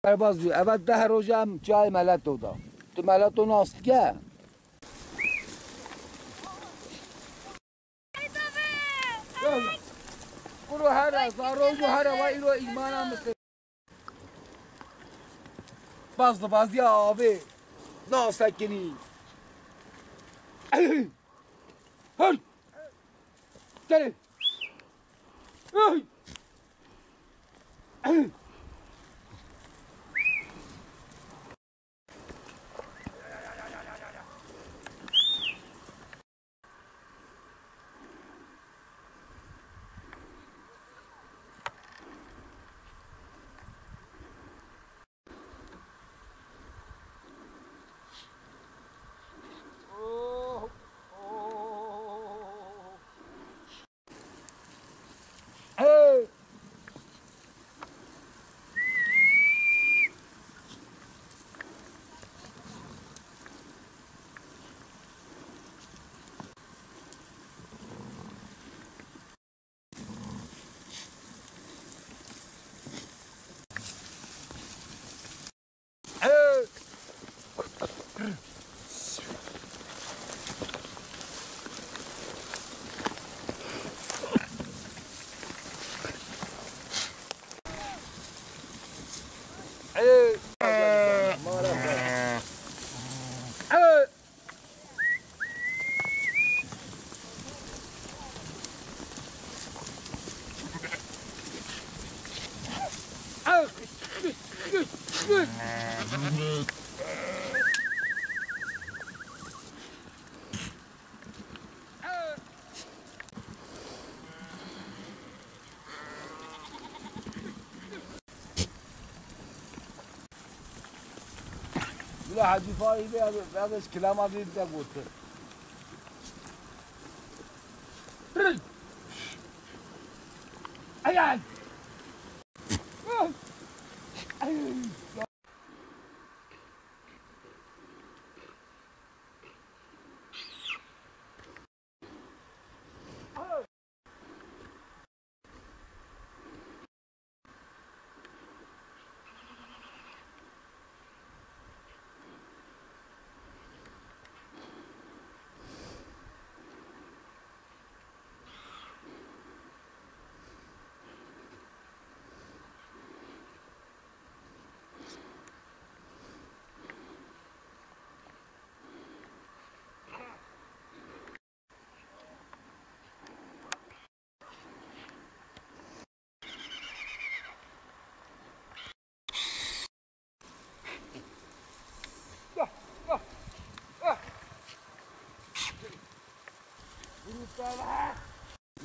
باز بی اول 10 روز هم چای ملت دادا تو ملت تو ناست که برو هر از روز هر و ایرو ایمان هم مثل باز یا آبه ناسکنی هی داره لا حاجی فایی بعدش کلام آدمی دیگه گفته ای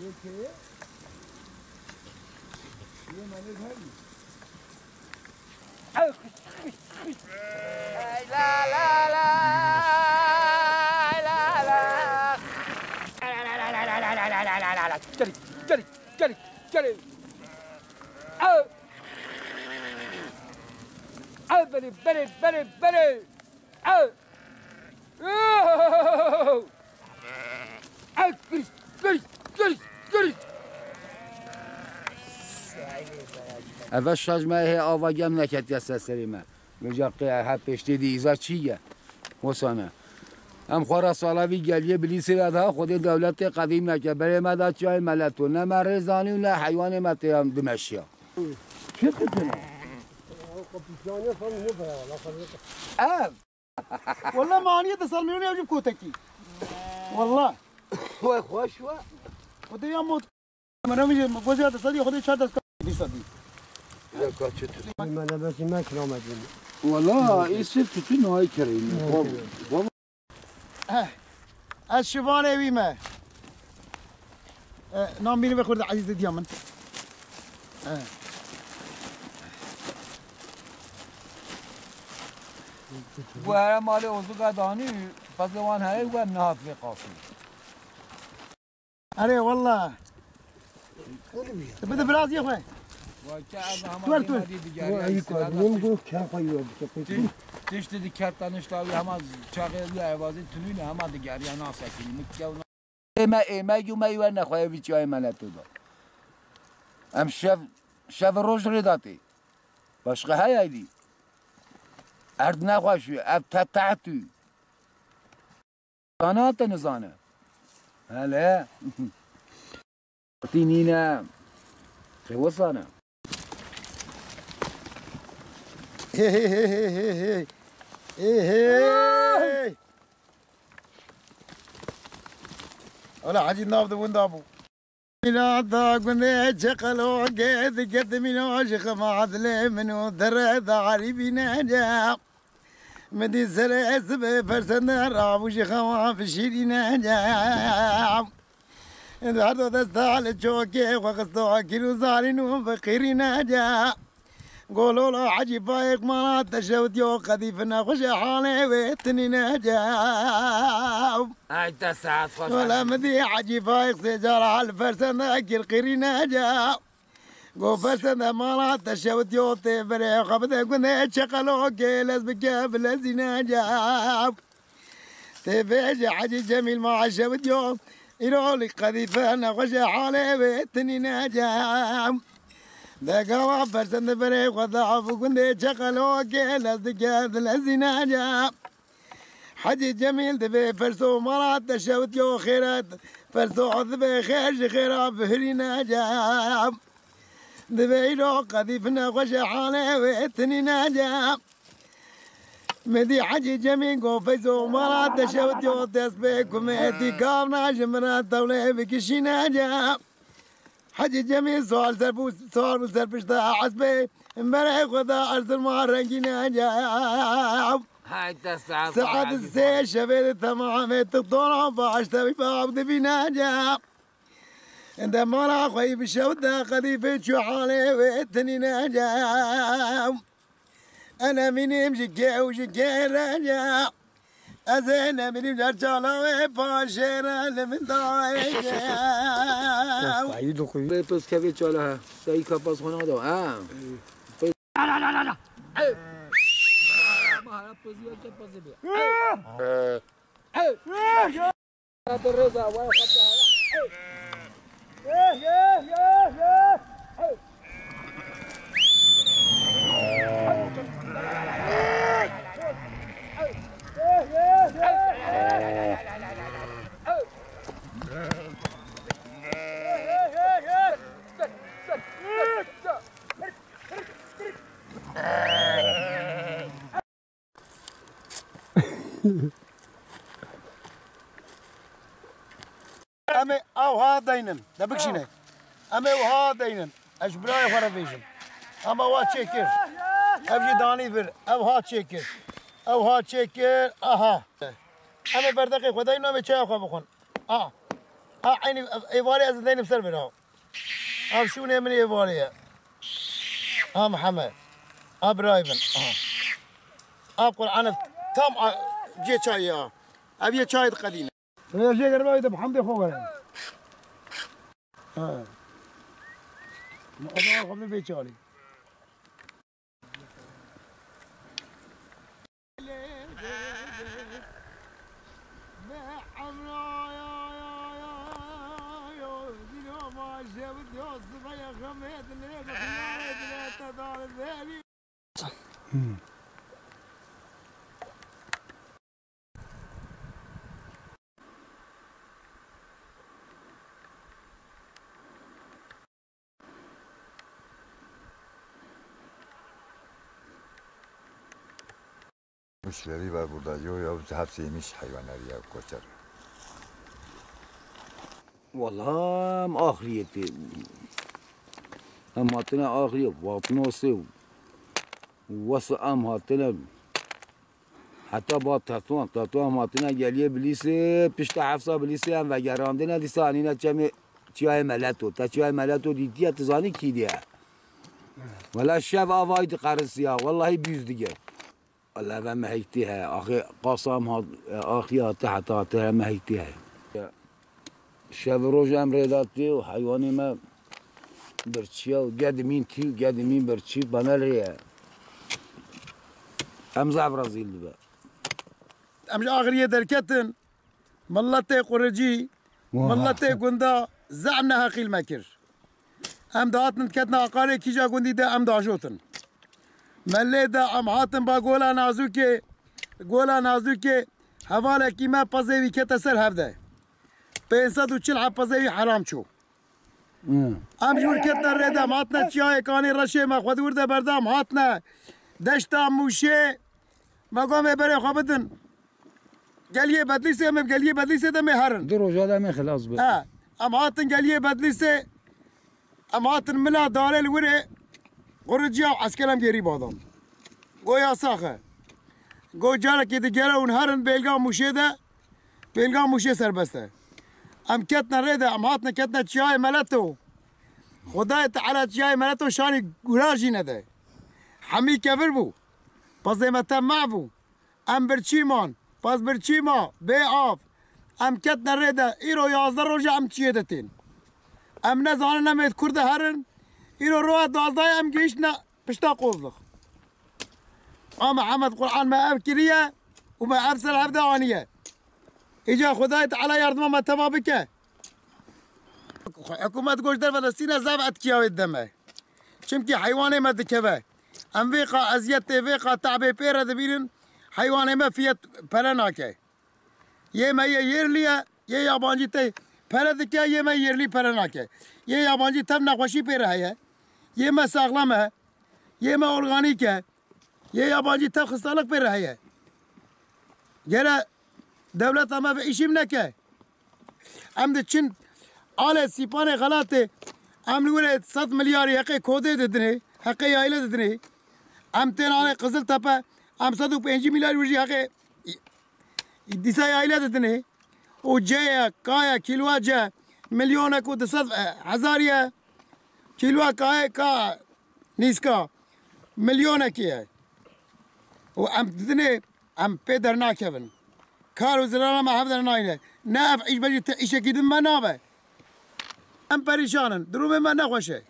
ये के ये मैंने घर ला ला ला ला ला चल बड़े اول شجمه آواگم نکرد دست سری من مجاقه ها پشتی دیزا چیه حسانه هم خورا سالاوی گلیه بلیسی ها خود دولت قدیم نکرد برای مدد چای ملتو نه مرزانی و نه حیوان متیم دمشیا چه خطنه؟ والله مانیه تصال میونی اوجب کوتکی والله وای خوش و خودی هم موت من میگم بازی تصالی خودی 4 دست دیسادی یا کاچه تو من بس ما کلام ادین والله ایست تو نهای کریم بابا از شوان اویمه نام بینی بخورد عزیز دیامن و هر مال اوزو قدانی پس وان های و نهاد في قاسم اره والله بده براز يا اخوي توار تشت دی کتانش تاوی همه چاقی عوضی تلوینه همه دیگری ناسکنی مکیو ایما یو میو نخواه ویچی های ملتو دا هم شب روش رداتی باشقه های ایدی ارد نخواشوی اف تحتوی زانات نزانه هلا تینینه خوصانه ولا حاجي نافذ وين دابو لا ضاقني شقلو قد منو شيخ ما عدل منو در داري بينا مدي سر اسب فرسن رابو شيخ ما في شيرين جا هذا دست على جوكي وقصدو كيلو زارين فقيرين جا قولوا له حجي فايق ما تشوت يو قذيفنا خوش حالي ويتني جاوب هاي تسعة ولا مدي حجي فايق سجار على الفرسان اكل قرينا جاوب قو فرسان ما تشوت يو تبري خبدا كنا شقلو كيلس بكابل زينا جاوب تبيج حجي جميل ما شوت يو يرولي قذيفنا خوش حالي ويتني جاوب دقوا فرسند بري وضعف وكنت شغلوا كيلس دقات الزناجة حجي جميل دبي فرسو مرات تشوت يو خيرات فرسو عذبي خير خيرا بهرينا جاب دبي رو قذيفنا خوش حالي ويتني ناجاب مدي حجي جميل قو فيسو مرات تشوت يو تسبي كوميتي كامنا جمرات دولي بكشينا جاب حجي جميل سؤال سربشتا حسبي امبارح خدا ارض المهرجين جاوب هاي تسعة سعد السي شبيل تمام تطلع بعشتا بعبد بينا جاوب عندما لا خوي بشوده قذيفة شو حالي ويتني جاوب انا من يمشي وشكي رجاوب أزينا من جرجالا وباشرة لمن دايجا. بس كيف يجعلها؟ ساي كاباس خنا ده. لا لا لا لا. ما هلا بزيادة كاباس بيه. هذا الرزا واي أمي أو هادينن دبكشينه أمي وهادينن أشبراي خرابيشن أما وات شكر أبجي داني بر أو هاد شكر أو هاد شكر أها أمي بردقي خداينا بتشاي خو بخون عيني إيواري أزدين بسر بناو شوني من إيواري محمد برايفن قرآن تام جي شاي أبي شاي قديم يا شيخ رباي ده محمد خوغل ما قبل بيشالي مشتری var burada yok hepsi yemiş hayvanlar ya koçar. والله آخریتی هم هاتنا آخریه واپنوسی واسه هم هاتنا حتی با تاتو هم هاتنا گلیه بلیسه پشت حفظه بلیسه هم وگرانده ندیسه آنینا چیای ملتو تا چیای ملتو دیدیه تزانی کی دیه ولا شب آواید قرصیه والله بیز دیگه والله و مهیتیه آخی قاسم آخی حتی مهیتیه شب روز امریداتی و حیوانی ما برچیه و گدمین برچی بنالیه امزع برازیل دبا امش آخریه درکتن ملت قرجی ملت گندا زعمنا هقیل مکر ام دهاتن کتنا آقاره کیجا گندی ده ام داشوتن ملی دا ام هاتم با گولا نازوکه حواله کی ما پزوی که تسر هفته 540 پزوی حرام چو ام جور کتنا ریدم هاتنا چیای کانی رشه ما خود ورده بردم هاتنا دشتا موشه ما گامه بره خوابتن گلیه بدلیسه ام گلیه بدلیسه دم هرن دو روز آدم خلاص بود ام هاتن گلیه بدلیسه ام هاتن ملا داره الوره قرجیا عسكرم گری بادم گویا ساخه گو جاره که دیگره اون هرن بیلگا موشه سربسته ام کتنا ریده ام هاتنا کتنا چیای ملتو خدای تعالی چیای ملتو شانی گراجی نده حمی کفر بو پس متمع بو ام برچیمان پس برچیما بی آف ام کتنا ریده ایرو 11 روزه ام چیه دتین ام نزانه نمید کرده هرن ایرو روح 12 ام گیشنا پشتا قوزلخ محمد قرآن ما أبكرية وما أبسل هبدا عنية إجا خداي تعالى يردما ما تبا بك حكومة قوش در فلسطين زابعت كياوي الدمه چمكي حيواني ما دكبه ام ويقا أزيت ويقا تعبي بيرا دبيرن حيواني ما فيت پلناكه يه ما يرليه يه يابانجي تي پلا دكه يه ما يرلي پلناكه يه يابانجي تب نقوشي بيرا هيا يه ما ساغلمه يه ما أورغانيكه ये याबाजी तब खस्तालक पे रहा है जरा दौलत हमें पे इश्म न क्या हम तो चिन आले सिपाने गलाते हम लोगों ने 7 मिलियन हक़े खोदे देते हैं हक़े आइले देते हैं हम तेरे आले कज़ल तपा हम 150 मिलियन वर्जी हक़े दिशा आइले देते हैं वो जया काया किलोआ जा मिलियन को 10,000 या किलोआ काया का निस्का मिलियन की है وام تدني ام بيدر ناكفن كارو زرانا ما هفدر ناينه ناف ايش بجي ايش اكيد ما نابه ام بريشانن درومي ما نخوشه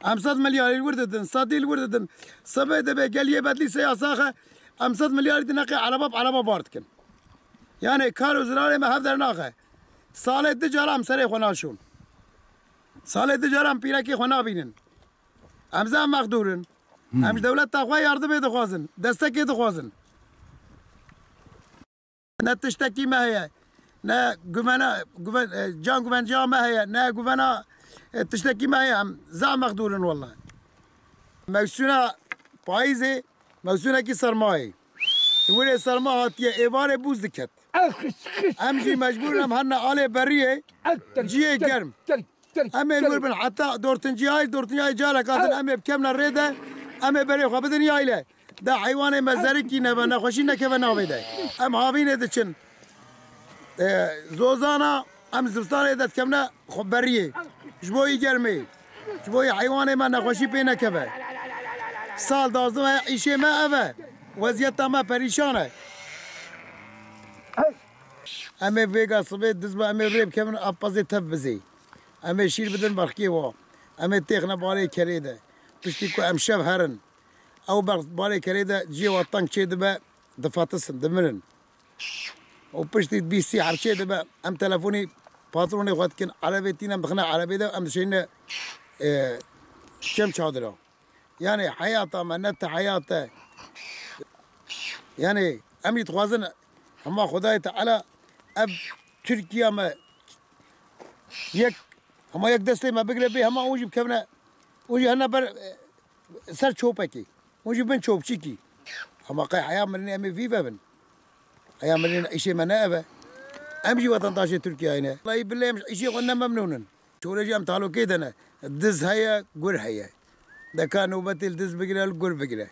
ام 100 مليار الورددن صديل الورددن صبي دبي قال لي بدلي سياساخه ام 100 مليار دنقي على باب باردكن يعني كارو زرانا ما هفدر ناخه سال التجاره ام سري خناشون سال التجاره ام بيراكي خنا بينن ام زام مقدورن همش دولت تقوی yardım دخوازن دستک دخوازن نه تشتکی ماهیه نه جان گومنجا ماهیه نه گومنا تشتکی ماهیه هم زعم مقدورن والله موسونا پاییزه موسونا کی سرمایه ولی سرمایه هاتیه ایوار بوز دکت همجی مجبورم هن آله بریه جیه گرم همه نور بن حتی دورتنجی های جاله کاتن همه بکمنا ریده امه برای خواب دنیا ایله ده حیوان مزارکی نه و نخوشی نکه و ناویده ام هاوینه ده چن زوزانا ام زرستانه ده کم نه خوب بریه جبوی گرمی جبوی حیوان ما نخوشی پی نکه و سال 12 ایشه ما اوه وضعیت ما پریشانه امه ویگا صبح دزبا امه ریب کمن اپازه تب بزی امه شیر بدن برخی و امه تیغنه باره کریده پشتی کو ام شب هرن او باره کریده جی و تانک چه دبا دفاتسن دمرن او پشتی بیسی هر چه دبا ام تلفونی پاترونی خود کن عربی تینم دخنه عربی ده ام دشینه کم چادره يعني حياته منت حياته يعني أمي تخوازن هم خداي تعالى أب تركيا ما هم يك دستي ما بقرب بيه هم وجب كمنا وجي هنا بر سر شوبكي وجي بن شوبشيكي هم قاي حياة مني أمي فيفا بن حياة مني إشي منابه أمشي وطن طاشي تركيا هنا الله بالله مش إشي قلنا ممنونا شو رجع متعلو كده أنا الدز هيا قر هيا ده كانوا بتل دز بقرا القر بقرا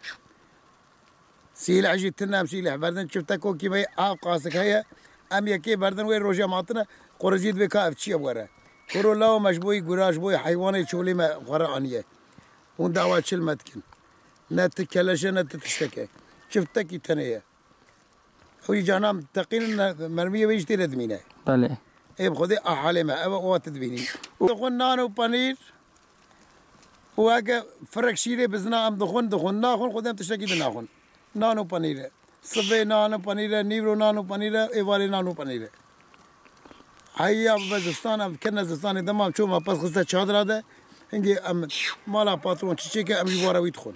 سيل عجي تنام سيل بردن شفتكو كي بي قاسك هيا ام يكي بردن وين روجا ماتنا قرزيد بكاف شي ورا قرو لا مشبوي قراش بوي حيواني شولي ما قرانيه ون دعوه شلمتكن نتكلش نتشتكي شفتكي تنيه هو جانام تقين مرميه بيشتي ردمينه بله اي بخدي احالي ما او تدبيني دخلنا نو بانير واقع فرق شيري بزنا ام دخون ناخون خدام تشتكي دناخون نانو پنیره صبح نانو پنیره نیورو نانو پنیره ایواری نانو پنیره هيا بزستان ام كنا زستان دمام شو ما بس خسته چادر ده هنگي ام مالا پاترون چيچي که ام جوارا ويدخون